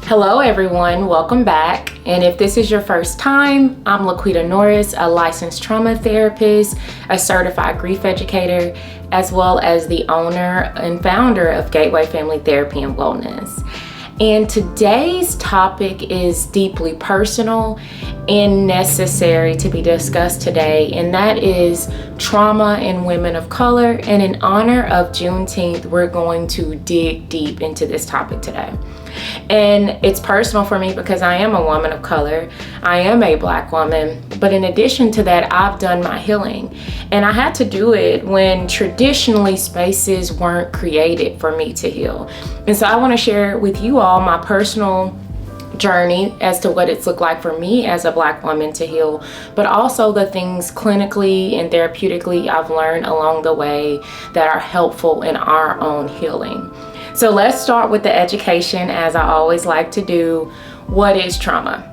Hello everyone, welcome back. And if this is your first time, I'm Laquita Norris, a licensed trauma therapist, a certified grief educator, as well as the owner and founder of Gateway Family Therapy and Wellness. And today's topic is deeply personal and necessary to be discussed today, and that is trauma in women of color. And in honor of Juneteenth, we're going to dig deep into this topic today. And it's personal for me because I am a woman of color. I am a Black woman. But in addition to that, I've done my healing. And I had to do it when traditionally spaces weren't created for me to heal. And so I want to share with you all my personal journey as to what it's looked like for me as a Black woman to heal, but also the things clinically and therapeutically I've learned along the way that are helpful in our own healing. So let's start with the education, as I always like to do. What is trauma?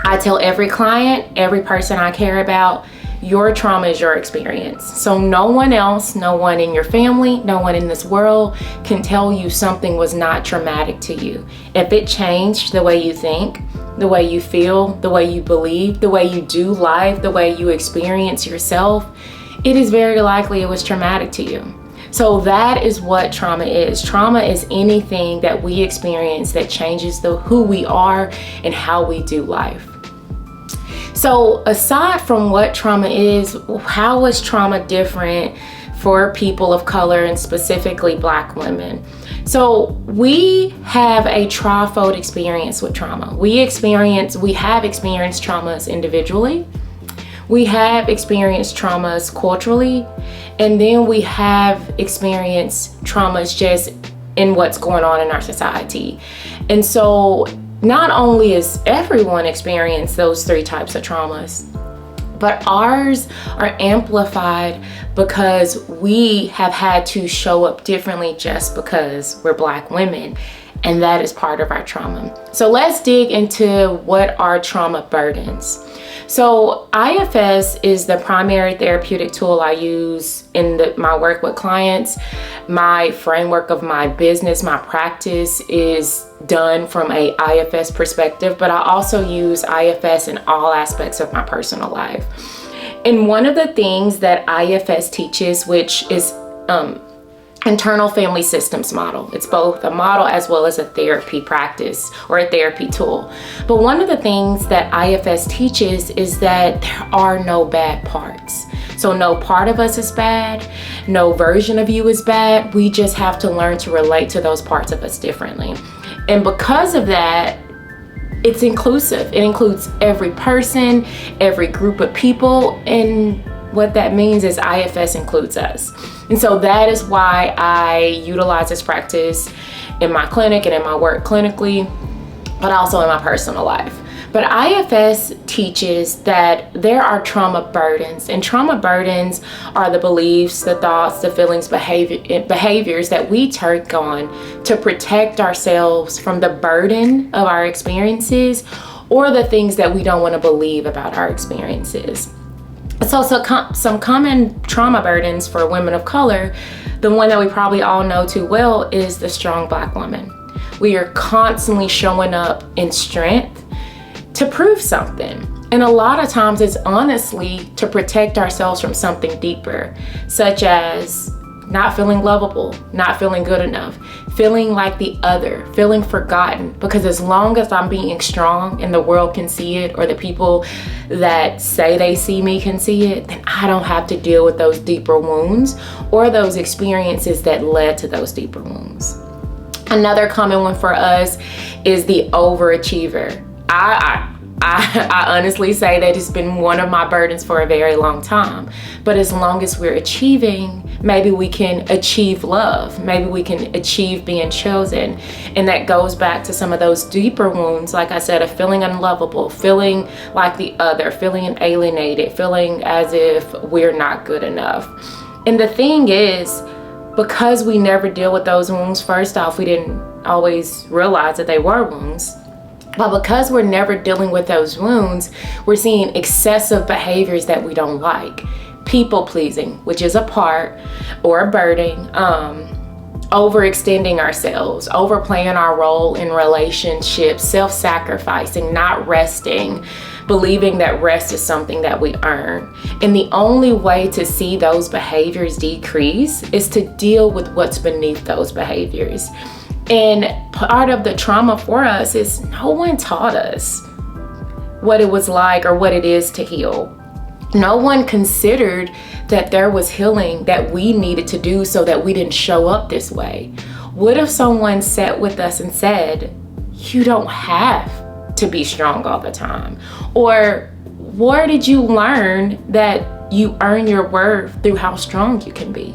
I tell every client, every person I care about, your trauma is your experience. So no one else, no one in your family, no one in this world can tell you something was not traumatic to you. If it changed the way you think, the way you feel, the way you believe, the way you do life, the way you experience yourself, it is very likely it was traumatic to you. So that is what trauma is. Trauma is anything that we experience that changes who we are and how we do life. So aside from what trauma is, how is trauma different for people of color and specifically Black women? So we have a trifold experience with trauma. We have experienced traumas individually. We have experienced traumas culturally, and then we have experienced traumas just in what's going on in our society. And so not only is everyone experience those three types of traumas, but ours are amplified because we have had to show up differently just because we're Black women. And that is part of our trauma. So let's dig into what are trauma burdens. So IFS is the primary therapeutic tool I use in my work with clients. My framework of my business, my practice is done from a IFS perspective, but I also use IFS in all aspects of my personal life. And one of the things that IFS teaches, which is internal family systems model. It's both a model as well as a therapy practice or a therapy tool. But one of the things that IFS teaches is that there are no bad parts. So no part of us is bad, no version of you is bad. We just have to learn to relate to those parts of us differently. And because of that, it's inclusive. It includes every person, every group of people, and what that means is IFS includes us. And so that is why I utilize this practice in my clinic and in my work clinically, but also in my personal life. But IFS teaches that there are trauma burdens, and trauma burdens are the beliefs, the thoughts, the feelings, behaviors that we take on to protect ourselves from the burden of our experiences or the things that we don't want to believe about our experiences. So some common trauma burdens for women of color, the one that we probably all know too well is the strong Black woman. We are constantly showing up in strength to prove something. And a lot of times it's honestly to protect ourselves from something deeper, such as not feeling lovable, not feeling good enough, feeling like the other, feeling forgotten. Because as long as I'm being strong and the world can see it, or the people that say they see me can see it, then I don't have to deal with those deeper wounds or those experiences that led to those deeper wounds. Another common one for us is the overachiever. I honestly say that it's been one of my burdens for a very long time. But as long as we're achieving, maybe we can achieve love. Maybe we can achieve being chosen. And that goes back to some of those deeper wounds, like I said, of feeling unlovable, feeling like the other, feeling alienated, feeling as if we're not good enough. And the thing is, because we never deal with those wounds, first off, we didn't always realize that they were wounds. But because we're never dealing with those wounds, we're seeing excessive behaviors that we don't like. People pleasing, which is a part or a burden, overextending ourselves, overplaying our role in relationships, self-sacrificing, not resting, believing that rest is something that we earn. And the only way to see those behaviors decrease is to deal with what's beneath those behaviors. And part of the trauma for us is no one taught us what it was like or what it is to heal. No one considered that there was healing that we needed to do so that we didn't show up this way. What if someone sat with us and said, you don't have to be strong all the time? Or where did you learn that you earn your worth through how strong you can be?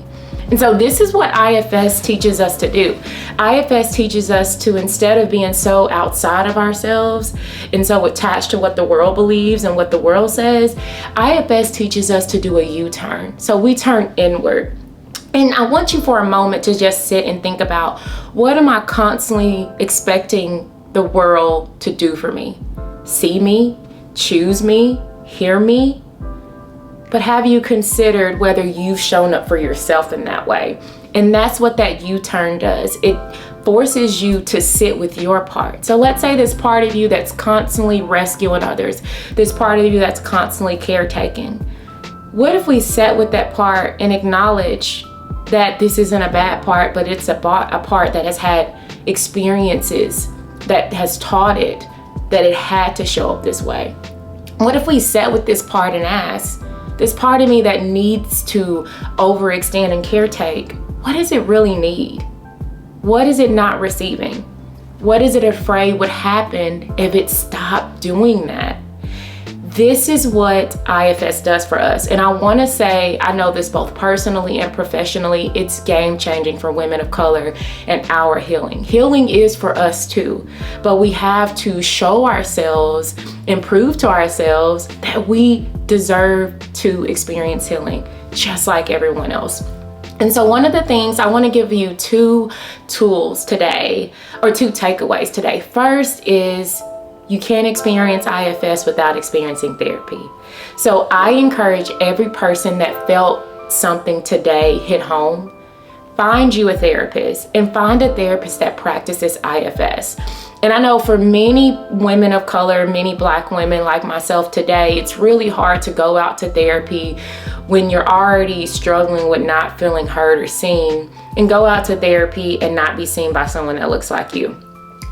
And so this is what IFS teaches us to do. IFS teaches us to, instead of being so outside of ourselves and so attached to what the world believes and what the world says, IFS teaches us to do a U-turn. So we turn inward. And I want you for a moment to just sit and think about, what am I constantly expecting the world to do for me? See me, choose me, hear me? But have you considered whether you've shown up for yourself in that way? And that's what that U-turn does. It forces you to sit with your part. So let's say this part of you that's constantly rescuing others, this part of you that's constantly caretaking. What if we sat with that part and acknowledge that this isn't a bad part, but it's a part that has had experiences that has taught it that it had to show up this way? What if we sat with this part and asked, this part of me that needs to overextend and caretake, what does it really need? What is it not receiving? What is it afraid would happen if it stopped doing that? This is what IFS does for us. And I want to say, I know this both personally and professionally, it's game changing for women of color and our healing. Healing is for us too, but we have to show ourselves and prove to ourselves that we deserve to experience healing just like everyone else. And so one of the things, I want to give you 2 tools today, or 2 takeaways today. First is, you can't experience IFS without experiencing therapy. So I encourage every person that felt something today hit home, find you a therapist, and find a therapist that practices IFS. And I know for many women of color, many Black women like myself today, it's really hard to go out to therapy when you're already struggling with not feeling heard or seen, and go out to therapy and not be seen by someone that looks like you.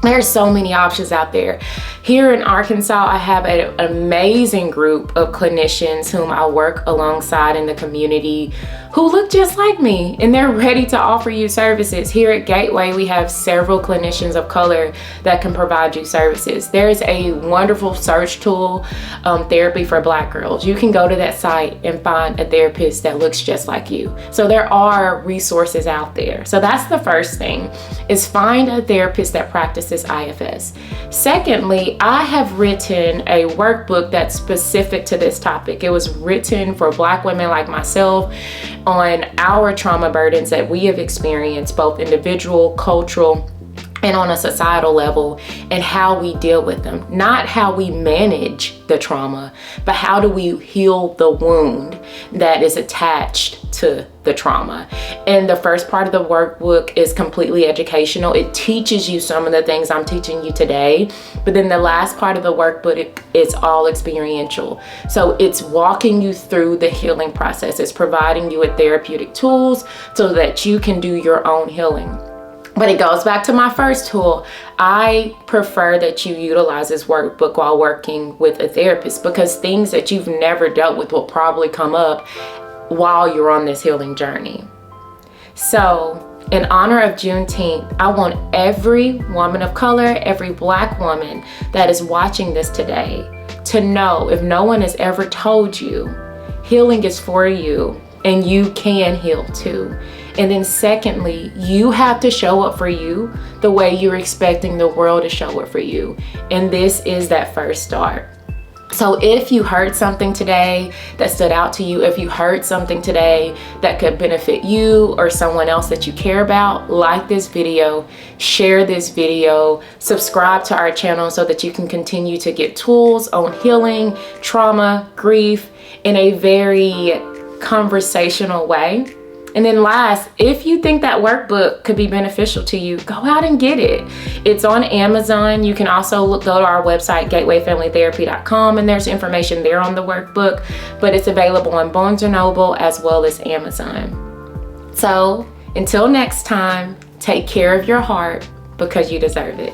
There's so many options out there. Here in Arkansas, I have an amazing group of clinicians whom I work alongside in the community who look just like me, and they're ready to offer you services. Here at Gateway, we have several clinicians of color that can provide you services. There's a wonderful search tool, Therapy for Black Girls. You can go to that site and find a therapist that looks just like you. So there are resources out there. So that's the first thing, is find a therapist that practices IFS. Secondly, I have written a workbook that's specific to this topic. It was written for Black women like myself on our trauma burdens that we have experienced, both individual, cultural, and on a societal level, and how we deal with them. Not how we manage the trauma, but how do we heal the wound that is attached to the trauma. And the first part of the workbook is completely educational. It teaches you some of the things I'm teaching you today, but then the last part of the workbook is all experiential. So it's walking you through the healing process. It's providing you with therapeutic tools so that you can do your own healing. But it goes back to my first tool. I prefer that you utilize this workbook while working with a therapist, because things that you've never dealt with will probably come up while you're on this healing journey. So in honor of Juneteenth, I want every woman of color, every Black woman that is watching this today to know, if no one has ever told you, healing is for you and you can heal too. And then secondly, you have to show up for you the way you're expecting the world to show up for you. And this is that first start. So if you heard something today that stood out to you, if you heard something today that could benefit you or someone else that you care about, like this video, share this video, subscribe to our channel so that you can continue to get tools on healing, trauma, grief in a very conversational way. And then last, if you think that workbook could be beneficial to you, go out and get it. It's on Amazon. You can also go to our website, gatewayfamilytherapy.com, and there's information there on the workbook, but it's available on Barnes & Noble as well as Amazon. So until next time, take care of your heart because you deserve it.